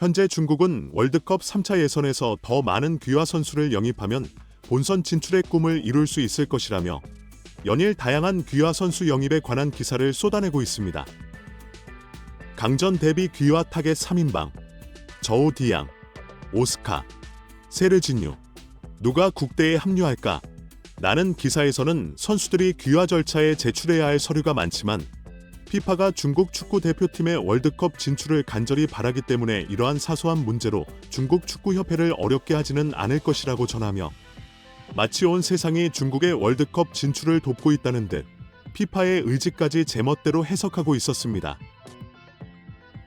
현재 중국은 월드컵 3차 예선에서 더 많은 귀화 선수를 영입하면 본선 진출의 꿈을 이룰 수 있을 것이라며 연일 다양한 귀화 선수 영입에 관한 기사를 쏟아내고 있습니다. 강전 대비 귀화 타겟 3인방, 저우 디양, 오스카, 세르지뉴, 누가 국대에 합류할까? 라는 기사에서는 선수들이 귀화 절차에 제출해야 할 서류가 많지만 피파가 중국 축구 대표팀의 월드컵 진출을 간절히 바라기 때문에 이러한 사소한 문제로 중국 축구협회를 어렵게 하지는 않을 것이라고 전하며 마치 온 세상이 중국의 월드컵 진출을 돕고 있다는 듯 피파의 의지까지 제멋대로 해석하고 있었습니다.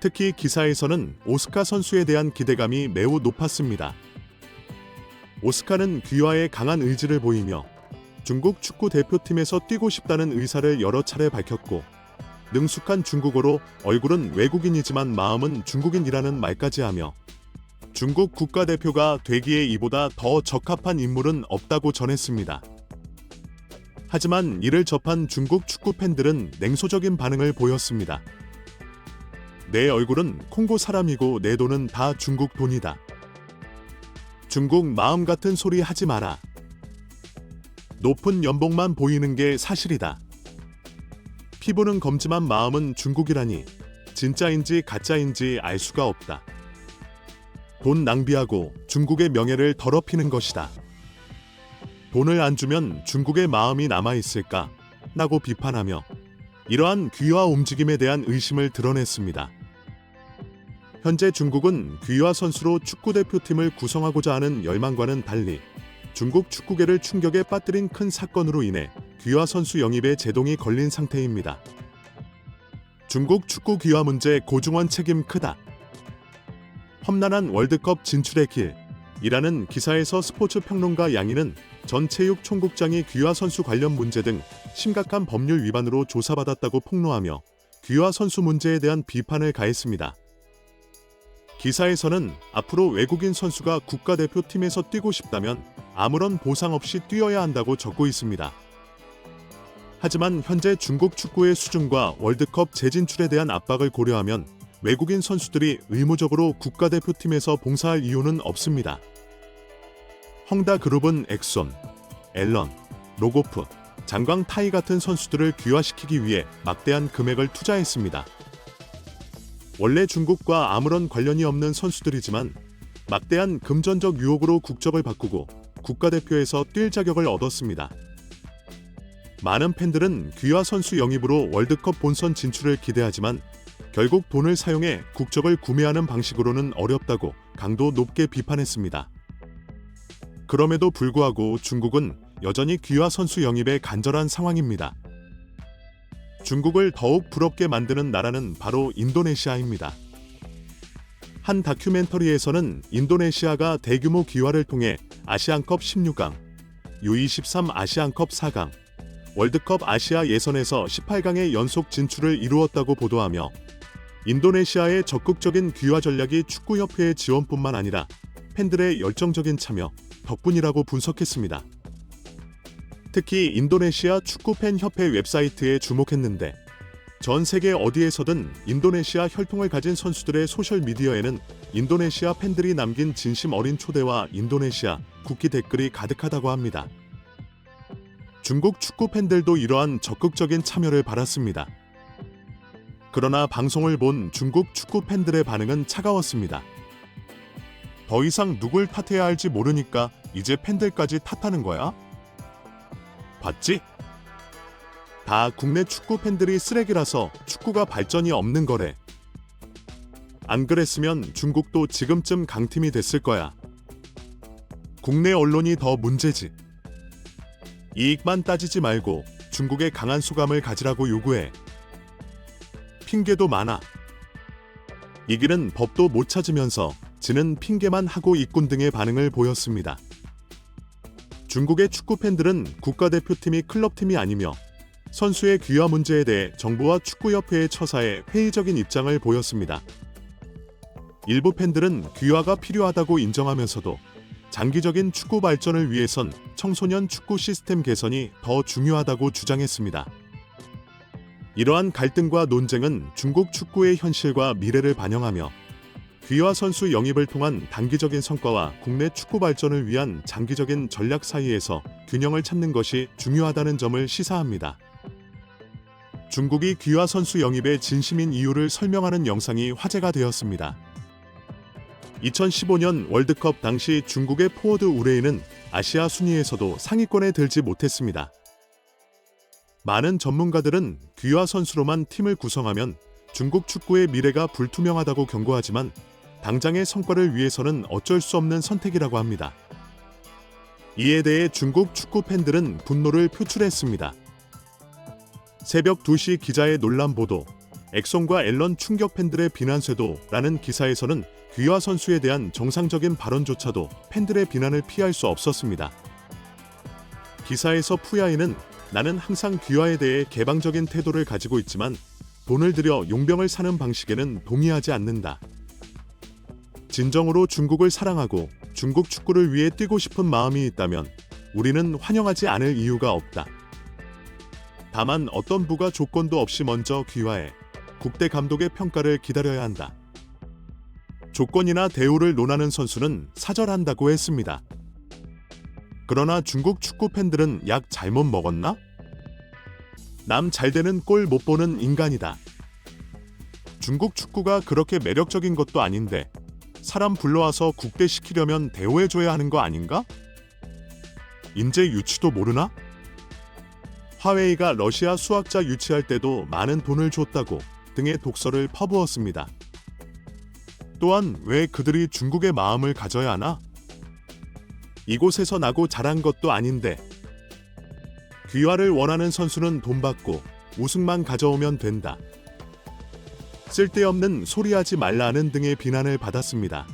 특히 기사에서는 오스카 선수에 대한 기대감이 매우 높았습니다. 오스카는 귀화에 강한 의지를 보이며 중국 축구 대표팀에서 뛰고 싶다는 의사를 여러 차례 밝혔고 능숙한 중국어로 얼굴은 외국인이지만 마음은 중국인이라는 말까지 하며 중국 국가대표가 되기에 이보다 더 적합한 인물은 없다고 전했습니다. 하지만 이를 접한 중국 축구 팬들은 냉소적인 반응을 보였습니다. 내 얼굴은 콩고 사람이고 내 돈은 다 중국 돈이다. 중국 마음 같은 소리 하지 마라. 높은 연봉만 보이는 게 사실이다. 피부는 검지만 마음은 중국이라니 진짜인지 가짜인지 알 수가 없다. 돈 낭비하고 중국의 명예를 더럽히는 것이다. 돈을 안 주면 중국의 마음이 남아있을까? 라고 비판하며 이러한 귀화 움직임에 대한 의심을 드러냈습니다. 현재 중국은 귀화 선수로 축구대표팀을 구성하고자 하는 열망과는 달리 중국 축구계를 충격에 빠뜨린 큰 사건으로 인해 귀화 선수 영입에 제동이 걸린 상태입니다. 중국 축구 귀화 문제 고중원 책임 크다. 험난한 월드컵 진출의 길이라는 기사에서 스포츠 평론가 양희는 전 체육 총국장이 귀화 선수 관련 문제 등 심각한 법률 위반으로 조사받았다고 폭로하며 귀화 선수 문제에 대한 비판을 가했습니다. 기사에서는 앞으로 외국인 선수가 국가대표팀에서 뛰고 싶다면 아무런 보상 없이 뛰어야 한다고 적고 있습니다. 하지만 현재 중국 축구의 수준과 월드컵 재진출에 대한 압박을 고려하면 외국인 선수들이 의무적으로 국가대표팀에서 봉사할 이유는 없습니다. 헝다그룹은 엑손, 앨런, 로고프, 장광타이 같은 선수들을 귀화시키기 위해 막대한 금액을 투자했습니다. 원래 중국과 아무런 관련이 없는 선수들이지만 막대한 금전적 유혹으로 국적을 바꾸고 국가대표에서 뛸 자격을 얻었습니다. 많은 팬들은 귀화 선수 영입으로 월드컵 본선 진출을 기대하지만 결국 돈을 사용해 국적을 구매하는 방식으로는 어렵다고 강도 높게 비판했습니다. 그럼에도 불구하고 중국은 여전히 귀화 선수 영입에 간절한 상황입니다. 중국을 더욱 부럽게 만드는 나라는 바로 인도네시아입니다. 한 다큐멘터리에서는 인도네시아가 대규모 귀화를 통해 아시안컵 16강, U23 아시안컵 4강, 월드컵 아시아 예선에서 18강의 연속 진출을 이루었다고 보도하며 인도네시아의 적극적인 귀화 전략이 축구협회의 지원뿐만 아니라 팬들의 열정적인 참여 덕분이라고 분석했습니다. 특히 인도네시아 축구팬 협회 웹사이트에 주목했는데 전 세계 어디에서든 인도네시아 혈통을 가진 선수들의 소셜미디어에는 인도네시아 팬들이 남긴 진심 어린 초대와 인도네시아 국기 댓글이 가득하다고 합니다. 중국 축구 팬들도 이러한 적극적인 참여를 받았습니다. 그러나 방송을 본 중국 축구 팬들의 반응은 차가웠습니다. 더 이상 누굴 탓해야 할지 모르니까 이제 팬들까지 탓하는 거야? 봤지? 다 국내 축구 팬들이 쓰레기라서 축구가 발전이 없는 거래. 안 그랬으면 중국도 지금쯤 강팀이 됐을 거야. 국내 언론이 더 문제지. 이익만 따지지 말고 중국의 강한 수감을 가지라고 요구해. 핑계도 많아. 이기는 법도 못 찾으면서 지는 핑계만 하고 있군 등의 반응을 보였습니다. 중국의 축구 팬들은 국가대표팀이 클럽팀이 아니며 선수의 귀화 문제에 대해 정부와 축구협회의 처사에 회의적인 입장을 보였습니다. 일부 팬들은 귀화가 필요하다고 인정하면서도 장기적인 축구 발전을 위해선 청소년 축구 시스템 개선이 더 중요하다고 주장했습니다. 이러한 갈등과 논쟁은 중국 축구의 현실과 미래를 반영하며 귀화 선수 영입을 통한 단기적인 성과와 국내 축구 발전을 위한 장기적인 전략 사이에서 균형을 찾는 것이 중요하다는 점을 시사합니다. 중국이 귀화 선수 영입에 진심인 이유를 설명하는 영상이 화제가 되었습니다. 2015년 월드컵 당시 중국의 포워드 우레이는 아시아 순위에서도 상위권에 들지 못했습니다. 많은 전문가들은 귀화 선수로만 팀을 구성하면 중국 축구의 미래가 불투명하다고 경고하지만 당장의 성과를 위해서는 어쩔 수 없는 선택이라고 합니다. 이에 대해 중국 축구 팬들은 분노를 표출했습니다. 새벽 2시 기자의 논란 보도, 엑송과 앨런 충격 팬들의 비난 쇄도라는 기사에서는 귀화 선수에 대한 정상적인 발언조차도 팬들의 비난을 피할 수 없었습니다. 기사에서 푸야이는 나는 항상 귀화에 대해 개방적인 태도를 가지고 있지만 돈을 들여 용병을 사는 방식에는 동의하지 않는다. 진정으로 중국을 사랑하고 중국 축구를 위해 뛰고 싶은 마음이 있다면 우리는 환영하지 않을 이유가 없다. 다만 어떤 부가 조건도 없이 먼저 귀화해 국대 감독의 평가를 기다려야 한다. 조건이나 대우를 논하는 선수는 사절한다고 했습니다. 그러나 중국 축구 팬들은 약 잘못 먹었나? 남 잘되는 꼴 못 보는 인간이다. 중국 축구가 그렇게 매력적인 것도 아닌데 사람 불러와서 국대시키려면 대우해줘야 하는 거 아닌가? 인재 유치도 모르나? 화웨이가 러시아 수학자 유치할 때도 많은 돈을 줬다고 등의 독설을 퍼부었습니다. 또한 왜 그들이 중국의 마음을 가져야 하나? 이곳에서 나고 자란 것도 아닌데. 귀화를 원하는 선수는 돈 받고 우승만 가져오면 된다. 쓸데없는 소리하지 말라는 등의 비난을 받았습니다.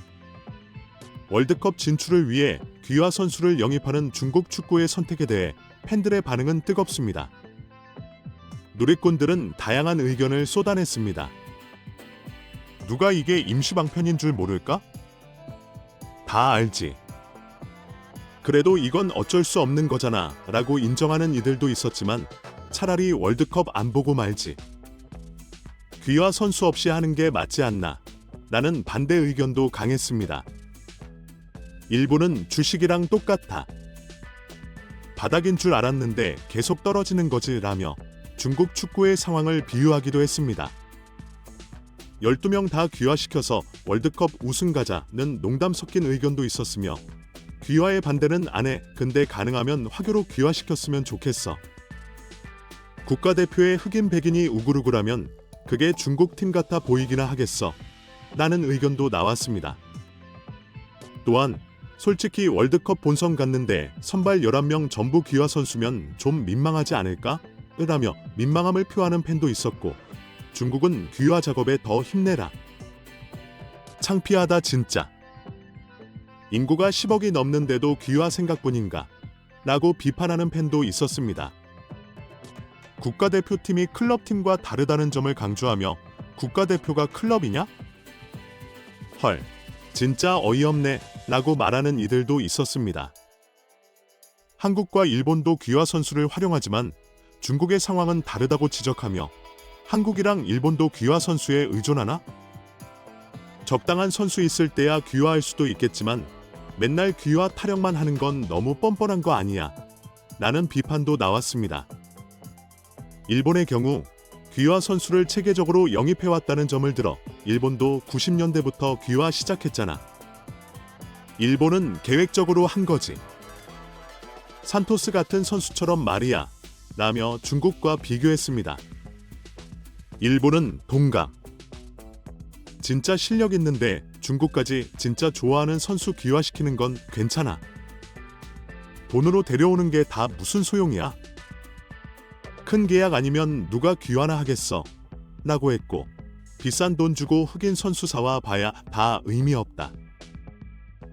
월드컵 진출을 위해 귀화 선수를 영입하는 중국 축구의 선택에 대해 팬들의 반응은 뜨겁습니다. 누리꾼들은 다양한 의견을 쏟아냈습니다. 누가 이게 임시방편인 줄 모를까? 다 알지. 그래도 이건 어쩔 수 없는 거잖아 라고 인정하는 이들도 있었지만 차라리 월드컵 안 보고 말지. 귀화 선수 없이 하는 게 맞지 않나 라는 반대 의견도 강했습니다. 일부는 주식이랑 똑같아. 바닥인 줄 알았는데 계속 떨어지는 거지 라며 중국 축구의 상황을 비유하기도 했습니다. 12명 다 귀화시켜서 월드컵 우승 가자는 농담 섞인 의견도 있었으며 귀화의 반대는 안 해. 근데 가능하면 화교로 귀화시켰으면 좋겠어. 국가대표의 흑인 백인이 우글우글하면 그게 중국 팀 같아 보이기나 하겠어. 라는 의견도 나왔습니다. 또한 솔직히 월드컵 본선 갔는데 선발 11명 전부 귀화 선수면 좀 민망하지 않을까? 라며 민망함을 표하는 팬도 있었고 중국은 귀화 작업에 더 힘내라. 창피하다 진짜. 인구가 10억이 넘는데도 귀화 생각뿐인가? 라고 비판하는 팬도 있었습니다. 국가대표팀이 클럽팀과 다르다는 점을 강조하며 국가대표가 클럽이냐? 헐, 진짜 어이없네 라고 말하는 이들도 있었습니다. 한국과 일본도 귀화 선수를 활용하지만 중국의 상황은 다르다고 지적하며 한국이랑 일본도 귀화 선수에 의존하나? 적당한 선수 있을 때야 귀화할 수도 있겠지만 맨날 귀화 타령만 하는 건 너무 뻔뻔한 거 아니야? 라는 비판도 나왔습니다. 일본의 경우 귀화 선수를 체계적으로 영입해왔다는 점을 들어 일본도 90년대부터 귀화 시작했잖아. 일본은 계획적으로 한 거지. 산토스 같은 선수처럼 말이야. 라며 중국과 비교했습니다. 일본은 동감. 진짜 실력 있는데 중국까지 진짜 좋아하는 선수 귀화시키는 건 괜찮아. 돈으로 데려오는 게 다 무슨 소용이야? 큰 계약 아니면 누가 귀화나 하겠어? 라고 했고 비싼 돈 주고 흑인 선수 사와 봐야 다 의미 없다.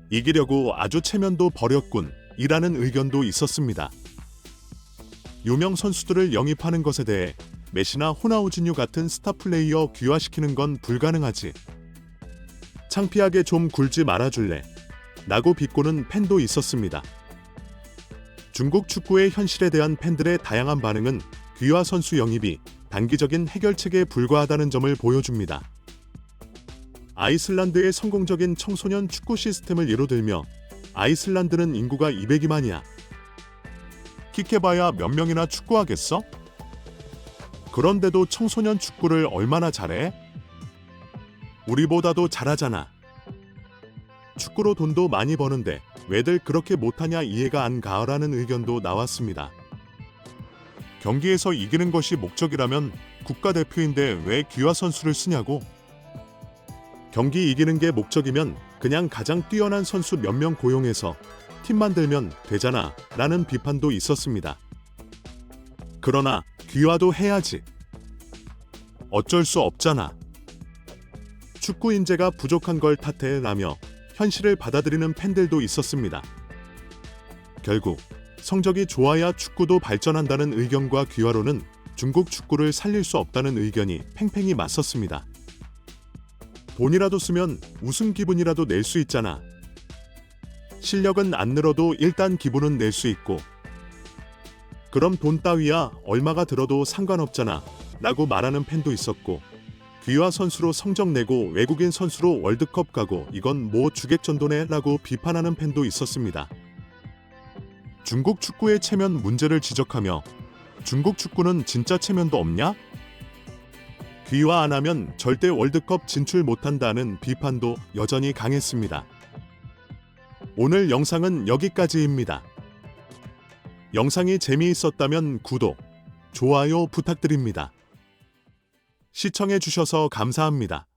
이기려고 아주 체면도 버렸군 이라는 의견도 있었습니다. 유명 선수들을 영입하는 것에 대해 메시나 호나우지뉴 같은 스타 플레이어 귀화시키는 건 불가능하지. 창피하게 좀 굴지 말아줄래? 라고 비꼬는 팬도 있었습니다. 중국 축구의 현실에 대한 팬들의 다양한 반응은 귀화 선수 영입이 단기적인 해결책에 불과하다는 점을 보여줍니다. 아이슬란드의 성공적인 청소년 축구 시스템을 예로 들며 아이슬란드는 인구가 202만이야. 킥해봐야 몇 명이나 축구하겠어? 그런데도 청소년 축구를 얼마나 잘해? 우리보다도 잘하잖아. 축구로 돈도 많이 버는데 왜들 그렇게 못하냐 이해가 안 가라는 의견도 나왔습니다. 경기에서 이기는 것이 목적이라면 국가대표인데 왜 귀화 선수를 쓰냐고? 경기 이기는 게 목적이면 그냥 가장 뛰어난 선수 몇 명 고용해서 팀 만들면 되잖아 라는 비판도 있었습니다. 그러나 귀화도 해야지. 어쩔 수 없잖아. 축구 인재가 부족한 걸 탓해라며 현실을 받아들이는 팬들도 있었습니다. 결국 성적이 좋아야 축구도 발전한다는 의견과 귀화로는 중국 축구를 살릴 수 없다는 의견이 팽팽히 맞섰습니다. 돈이라도 쓰면 우승 기분이라도 낼 수 있잖아. 실력은 안 늘어도 일단 기분은 낼 수 있고. 그럼 돈 따위야 얼마가 들어도 상관없잖아 라고 말하는 팬도 있었고, 귀화 선수로 성적 내고 외국인 선수로 월드컵 가고 이건 뭐 주객전도네 라고 비판하는 팬도 있었습니다. 중국 축구의 체면 문제를 지적하며 중국 축구는 진짜 체면도 없냐? 귀화 안 하면 절대 월드컵 진출 못한다는 비판도 여전히 강했습니다. 오늘 영상은 여기까지입니다. 영상이 재미있었다면 구독, 좋아요 부탁드립니다. 시청해 주셔서 감사합니다.